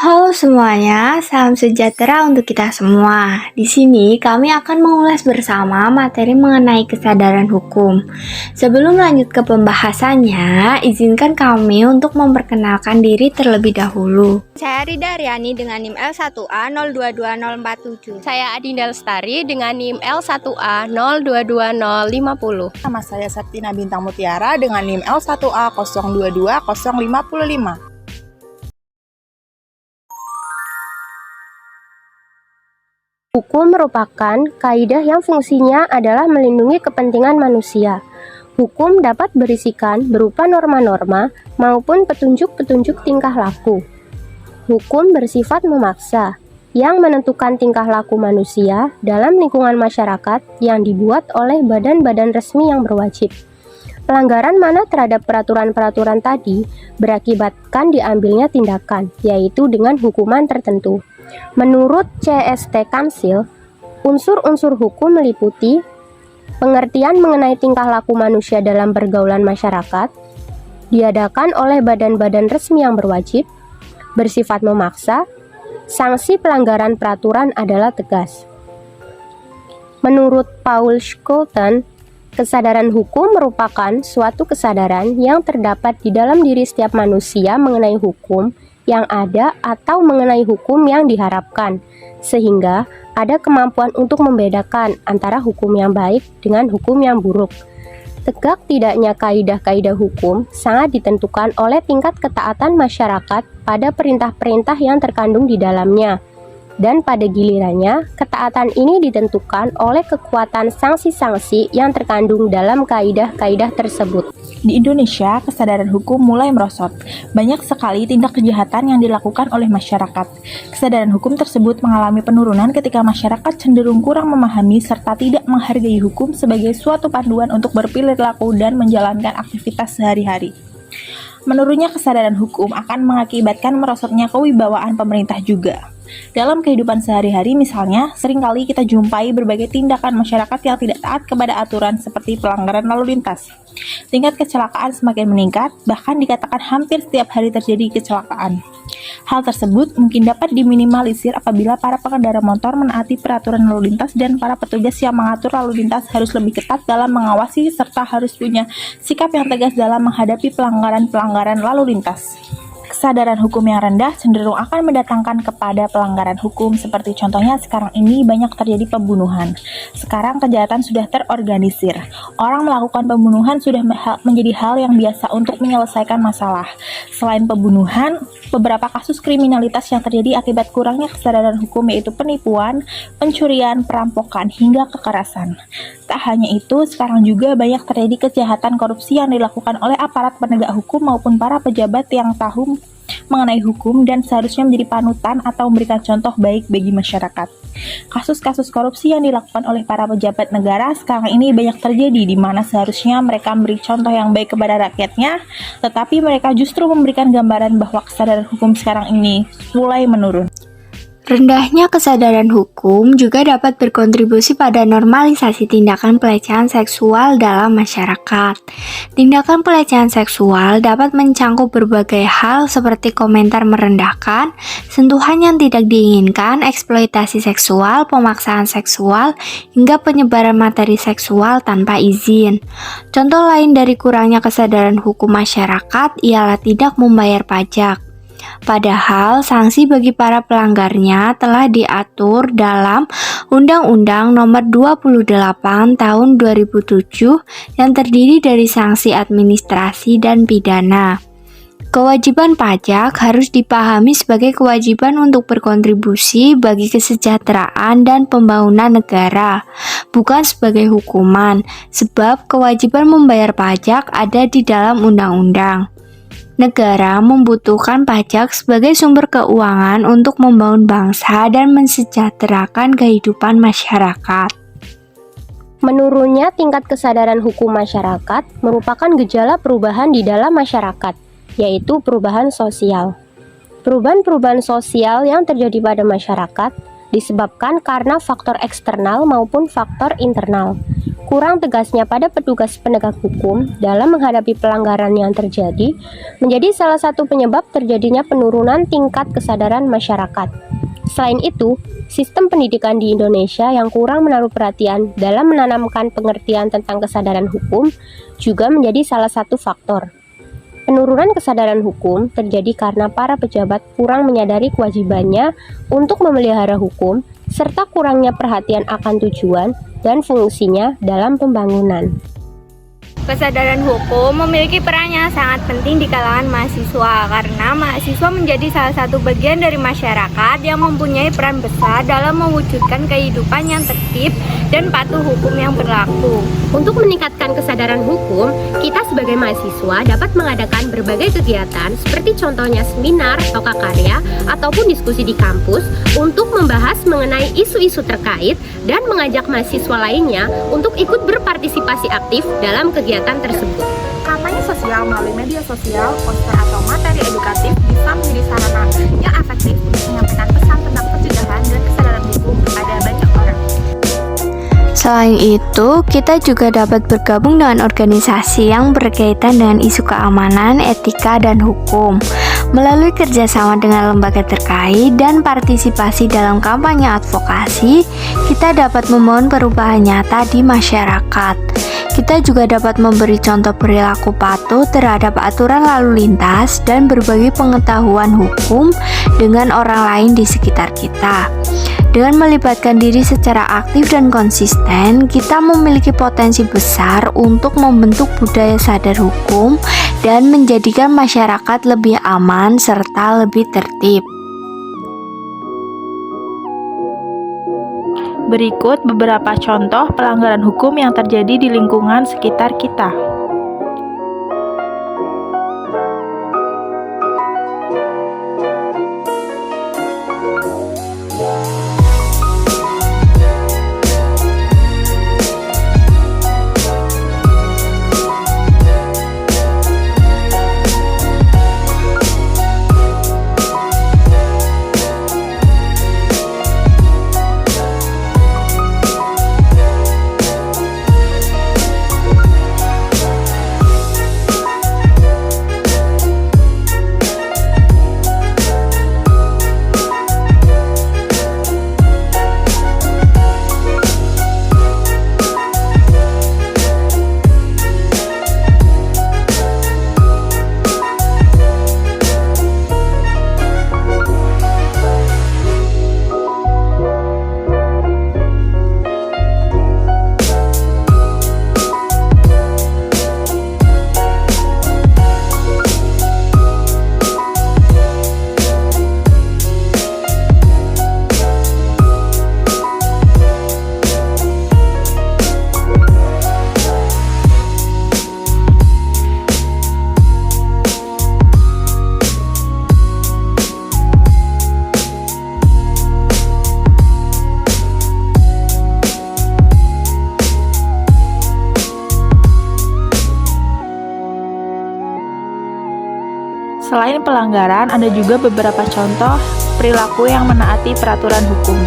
Halo semuanya, salam sejahtera untuk kita semua. Di sini kami akan mengulas bersama materi mengenai kesadaran hukum. Sebelum lanjut ke pembahasannya, izinkan kami untuk memperkenalkan diri terlebih dahulu. Saya Rida Riani dengan NIM L1A022047. Saya Adinda Lestari dengan NIM L1A022050. Nama saya Septina Bintang Mutiara dengan NIM L1A022055. Hukum merupakan kaidah yang fungsinya adalah melindungi kepentingan manusia. Hukum dapat berisikan berupa norma-norma maupun petunjuk-petunjuk tingkah laku. Hukum bersifat memaksa, yang menentukan tingkah laku manusia dalam lingkungan masyarakat yang dibuat oleh badan-badan resmi yang berwajib. Pelanggaran mana terhadap peraturan-peraturan tadi berakibatkan diambilnya tindakan, yaitu dengan hukuman tertentu. Menurut CST Kamsil, unsur-unsur hukum meliputi pengertian mengenai tingkah laku manusia dalam pergaulan masyarakat, diadakan oleh badan-badan resmi yang berwajib, bersifat memaksa, sanksi pelanggaran peraturan adalah tegas. Menurut Paul Scholten, kesadaran hukum merupakan suatu kesadaran yang terdapat di dalam diri setiap manusia mengenai hukum yang ada atau mengenai hukum yang diharapkan, sehingga ada kemampuan untuk membedakan antara hukum yang baik dengan hukum yang buruk. Tegak tidaknya kaidah-kaidah hukum sangat ditentukan oleh tingkat ketaatan masyarakat pada perintah-perintah yang terkandung di dalamnya. Dan pada gilirannya, ketaatan ini ditentukan oleh kekuatan sanksi-sanksi yang terkandung dalam kaidah-kaidah tersebut. Di Indonesia, kesadaran hukum mulai merosot. Banyak sekali tindak kejahatan yang dilakukan oleh masyarakat. Kesadaran hukum tersebut mengalami penurunan ketika masyarakat cenderung kurang memahami serta tidak menghargai hukum sebagai suatu panduan untuk berperilaku dan menjalankan aktivitas sehari-hari. Menurunnya kesadaran hukum akan mengakibatkan merosotnya kewibawaan pemerintah juga. Dalam kehidupan sehari-hari misalnya, seringkali kita jumpai berbagai tindakan masyarakat yang tidak taat kepada aturan seperti pelanggaran lalu lintas. Tingkat kecelakaan semakin meningkat, bahkan dikatakan hampir setiap hari terjadi kecelakaan. Hal tersebut mungkin dapat diminimalisir apabila para pengendara motor menaati peraturan lalu lintas dan para petugas yang mengatur lalu lintas harus lebih ketat dalam mengawasi serta harus punya sikap yang tegas dalam menghadapi pelanggaran-pelanggaran lalu lintas. Kesadaran hukum yang rendah cenderung akan mendatangkan kepada pelanggaran hukum, seperti contohnya sekarang ini banyak terjadi pembunuhan. Sekarang kejahatan sudah terorganisir. Orang melakukan pembunuhan sudah menjadi hal yang biasa untuk menyelesaikan masalah. Selain pembunuhan, beberapa kasus kriminalitas yang terjadi akibat kurangnya kesadaran hukum yaitu penipuan, pencurian, perampokan, hingga kekerasan. Tak hanya itu, sekarang juga banyak terjadi kejahatan korupsi yang dilakukan oleh aparat penegak hukum maupun para pejabat yang tahu mengenai hukum dan seharusnya menjadi panutan atau memberikan contoh baik bagi masyarakat. Kasus-kasus korupsi yang dilakukan oleh para pejabat negara sekarang ini banyak terjadi di mana seharusnya mereka memberi contoh yang baik kepada rakyatnya, tetapi mereka justru memberikan gambaran bahwa kesadaran hukum sekarang ini mulai menurun. Rendahnya kesadaran hukum juga dapat berkontribusi pada normalisasi tindakan pelecehan seksual dalam masyarakat. Tindakan pelecehan seksual dapat mencangkup berbagai hal seperti komentar merendahkan, sentuhan yang tidak diinginkan, eksploitasi seksual, pemaksaan seksual, hingga penyebaran materi seksual tanpa izin. Contoh lain dari kurangnya kesadaran hukum masyarakat ialah tidak membayar pajak. Padahal sanksi bagi para pelanggarnya telah diatur dalam Undang-Undang Nomor 28 Tahun 2007 yang terdiri dari sanksi administrasi dan pidana. Kewajiban pajak harus dipahami sebagai kewajiban untuk berkontribusi bagi kesejahteraan dan pembangunan negara, bukan sebagai hukuman, sebab kewajiban membayar pajak ada di dalam undang-undang. Negara membutuhkan pajak sebagai sumber keuangan untuk membangun bangsa dan mensejahterakan kehidupan masyarakat. Menurunnya tingkat kesadaran hukum masyarakat merupakan gejala perubahan di dalam masyarakat, yaitu perubahan sosial. Perubahan-perubahan sosial yang terjadi pada masyarakat disebabkan karena faktor eksternal maupun faktor internal. kurang tegasnya pada petugas penegak hukum dalam menghadapi pelanggaran yang terjadi menjadi salah satu penyebab terjadinya penurunan tingkat kesadaran masyarakat. Selain itu, sistem pendidikan di Indonesia yang kurang menaruh perhatian dalam menanamkan pengertian tentang kesadaran hukum juga menjadi salah satu faktor. Penurunan kesadaran hukum terjadi karena para pejabat kurang menyadari kewajibannya untuk memelihara hukum serta kurangnya perhatian akan tujuan dan fungsinya dalam pembangunan. Kesadaran hukum memiliki peran yang sangat penting di kalangan mahasiswa karena mahasiswa menjadi salah satu bagian dari masyarakat yang mempunyai peran besar dalam mewujudkan kehidupan yang tertib dan patuh hukum yang berlaku. Untuk meningkatkan kesadaran hukum, kita sebagai mahasiswa dapat mengadakan berbagai kegiatan seperti contohnya seminar atau karya ataupun diskusi di kampus untuk membahas mengenai isu-isu terkait dan mengajak mahasiswa lainnya untuk ikut berpartisipasi aktif dalam kegiatan tersebut. Kampanye sosial melalui media sosial, poster atau materi edukatif bisa menjadi sarana yang efektif untuk menyampaikan pesan tentang pencegahan dan kesadaran hukum pada banyak orang. Selain itu, kita juga dapat bergabung dengan organisasi yang berkaitan dengan isu keamanan, etika, dan hukum. Melalui kerjasama dengan lembaga terkait dan partisipasi dalam kampanye advokasi, kita dapat membangun perubahan nyata di masyarakat. Kita juga dapat memberi contoh perilaku patuh terhadap aturan lalu lintas dan berbagi pengetahuan hukum dengan orang lain di sekitar kita. Dengan melibatkan diri secara aktif dan konsisten, kita memiliki potensi besar untuk membentuk budaya sadar hukum dan menjadikan masyarakat lebih aman serta lebih tertib. Berikut beberapa contoh pelanggaran hukum yang terjadi di lingkungan sekitar kita. Selain pelanggaran, ada juga beberapa contoh perilaku yang menaati peraturan hukum.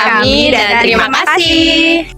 kami dan terima kasih.